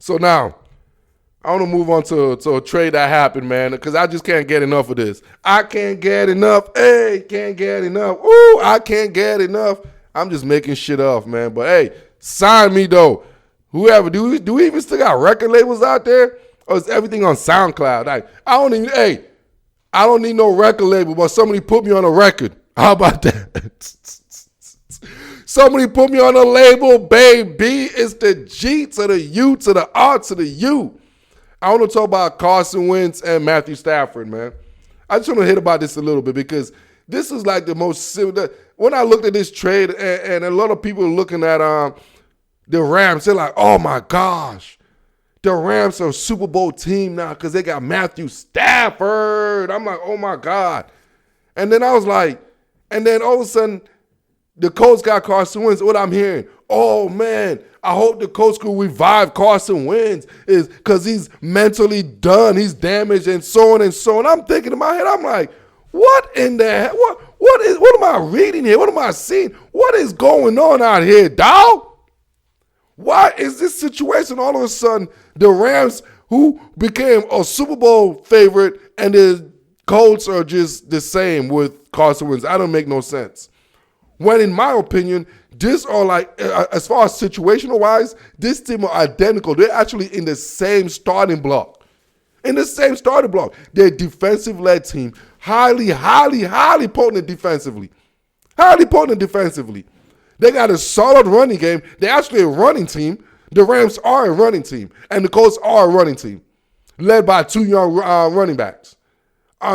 So now, I want to move on to a trade that happened, man, because I just can't get enough of this. I can't get enough. Hey, can't get enough. Ooh, I can't get enough. I'm just making shit up, man. But hey, sign me though. Whoever, do we even still got record labels out there? Or is everything on SoundCloud? I don't need no record label, but somebody put me on a record. How about that? Somebody put me on a label, baby. It's the G to the U to the R to the U. I want to talk about Carson Wentz and Matthew Stafford, man. I just want to hit about this a little bit because this is like the most similar. When I looked at this trade, and a lot of people are looking at the Rams, they're like, oh my gosh, the Rams are a Super Bowl team now because they got Matthew Stafford. I'm like, oh my God. And then I was like, and then all of a sudden, the Colts got Carson Wentz. What I'm hearing, oh man, I hope the Colts could revive Carson Wentz is because he's mentally done, he's damaged, and so on and so on. I'm thinking in my head, I'm like, what in the heck? What am I reading here? What am I seeing? What is going on out here, dog? Why is this situation all of a sudden the Rams, who became a Super Bowl favorite, and the Colts are just the same with Carson Wentz? I don't make no sense. When in my opinion, this are like, as far as situational wise, this team are identical. They're actually in the same starting block. They're a defensive-led team, highly potent defensively. They got a solid running game. They're actually a running team. The Rams are a running team, and the Colts are a running team, led by two young running backs.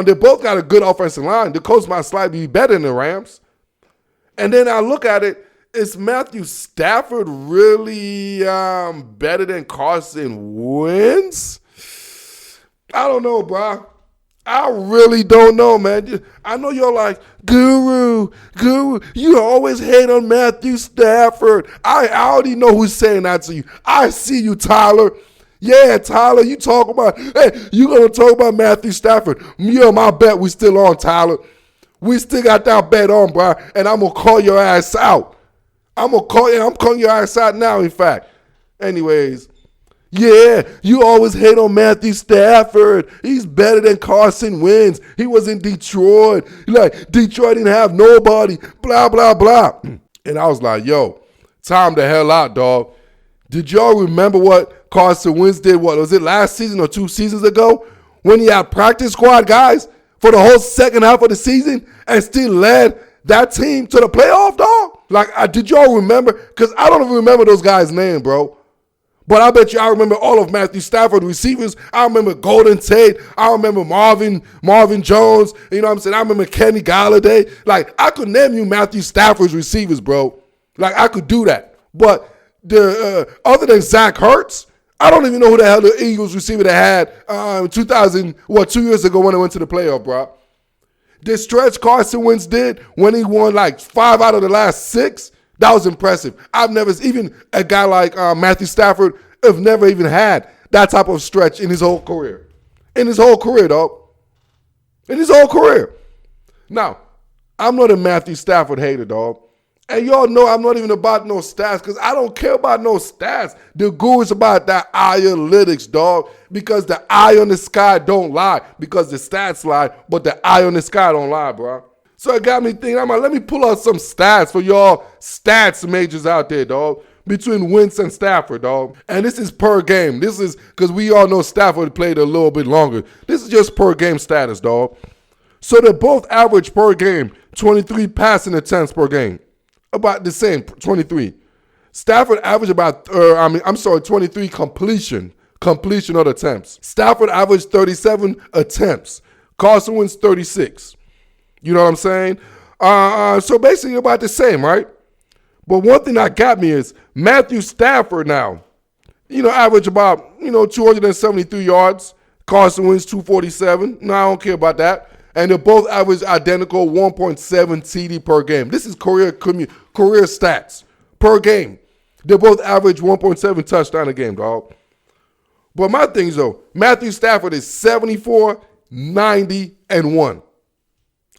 They both got a good offensive line. The Colts might slightly be better than the Rams. And then I look at it, is Matthew Stafford really better than Carson Wentz? I don't know, bro. I really don't know, man. I know you're like, Guru, you always hate on Matthew Stafford. I already know who's saying that to you. I see you, Tyler. Yeah, Tyler, you talk about, hey, you going to talk about Matthew Stafford. Yeah, my bet we still on, Tyler. We still got that bet on, bro, and I'm going to call your ass out. I'm calling your ass out now, in fact. Anyways, yeah, you always hate on Matthew Stafford. He's better than Carson Wentz. He was in Detroit. Like, Detroit didn't have nobody, blah, blah, blah. And I was like, yo, time the hell out, dog. Did y'all remember what Carson Wentz did, what, was it last season or 2 seasons ago? When he had practice squad guys for the whole second half of the season and still led that team to the playoff, dog? Like, did y'all remember? Because I don't even remember those guys' names, bro. But I bet you I remember all of Matthew Stafford receivers. I remember Golden Tate. I remember Marvin Jones. You know what I'm saying? I remember Kenny Galladay. Like, I could name you Matthew Stafford's receivers, bro. Like, I could do that. But other than Zach Ertz, I don't even know who the hell the Eagles receiver they had 2 years ago when they went to the playoff, bro. The stretch Carson Wentz did when he won like 5 out of the last 6, that was impressive. I've never, even a guy like Matthew Stafford, have never even had that type of stretch in his whole career. In his whole career, dog. In his whole career. Now, I'm not a Matthew Stafford hater, dog. And y'all know I'm not even about no stats because I don't care about no stats. The guru is about that analytics, dog, because the eye on the sky don't lie, because the stats lie, but the eye on the sky don't lie, bro. So it got me thinking, I'm like, let me pull out some stats for y'all stats majors out there, dog, between Wentz and Stafford, dog. And this is per game. This is because we all know Stafford played a little bit longer. This is just per game status, dog. So they both average per game 23 passing attempts per game. About the same, 23. Stafford averaged about, 23 completion of attempts. Stafford averaged 37 attempts. Carson Wentz 36. You know what I'm saying? So basically about the same, right? But one thing that got me is Matthew Stafford now, average about, 273 yards. Carson Wentz 247. No, I don't care about that. And they both average identical 1.7 TD per game. This is career stats per game. They both average 1.7 touchdown a game, dog. But my thing is, though, Matthew Stafford is 74, 90, and 1.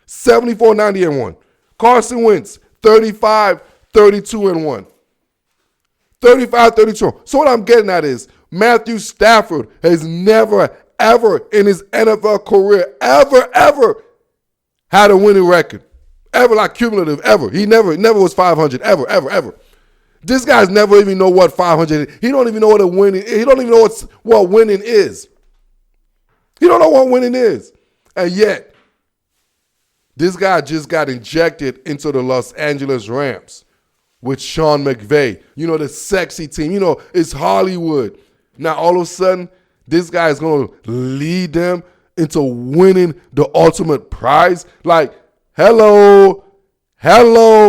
74, 90, and 1. Carson Wentz, 35, 32, and 1. 35, 32. So what I'm getting at is Matthew Stafford has never, ever in his NFL career, ever had a winning record. Ever, like cumulative, ever. He never was 500, ever. This guy's never even know what 500 is. He don't even know what he don't even know what winning is. He don't know what winning is. And yet, this guy just got injected into the Los Angeles Rams with Sean McVay. You know, the sexy team. You know, it's Hollywood. Now, all of a sudden, this guy is going to lead them into winning the ultimate prize. Like, hello.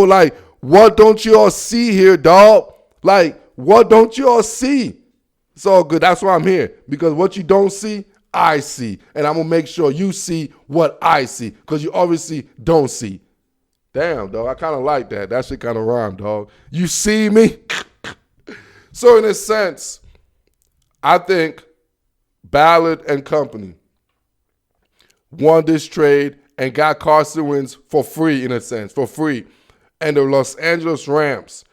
Like, what don't you all see here, dog? Like, what don't you all see? It's all good. That's why I'm here. Because what you don't see, I see. And I'm going to make sure you see what I see. Because you obviously don't see. Damn, dog. I kind of like that. That shit kind of rhyme, dog. You see me? So in a sense, I think Ballard and company won this trade and got Carson Wentz for free, in a sense, for free. And the Los Angeles Rams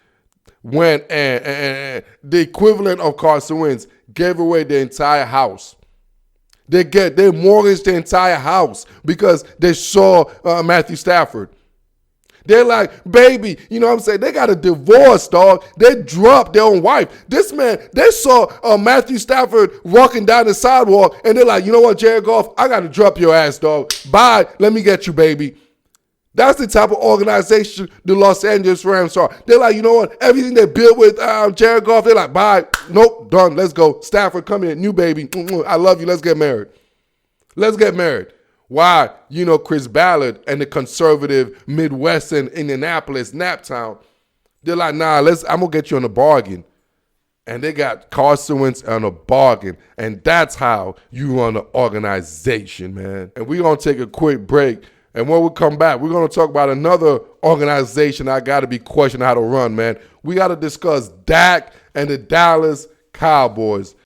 went and the equivalent of Carson Wentz gave away the entire house. They mortgaged the entire house because they saw Matthew Stafford. They're like, baby, you know what I'm saying? They got a divorce, dog. They dropped their own wife. This man, they saw Matthew Stafford walking down the sidewalk, and they're like, you know what, Jared Goff? I got to drop your ass, dog. Bye. Let me get you, baby. That's the type of organization the Los Angeles Rams are. They're like, you know what? Everything they built with Jared Goff, they're like, bye. Nope, done. Let's go. Stafford, come here. New baby. I love you. Let's get married. Let's get married. Why? You know, Chris Ballard and the conservative Midwestern Indianapolis, Naptown, they're like, nah, I'm going to get you on a bargain. And they got Carson Wentz on a bargain. And that's how you run an organization, man. And we're going to take a quick break. And when we come back, we're going to talk about another organization I got to be questioning how to run, man. We got to discuss Dak and the Dallas Cowboys.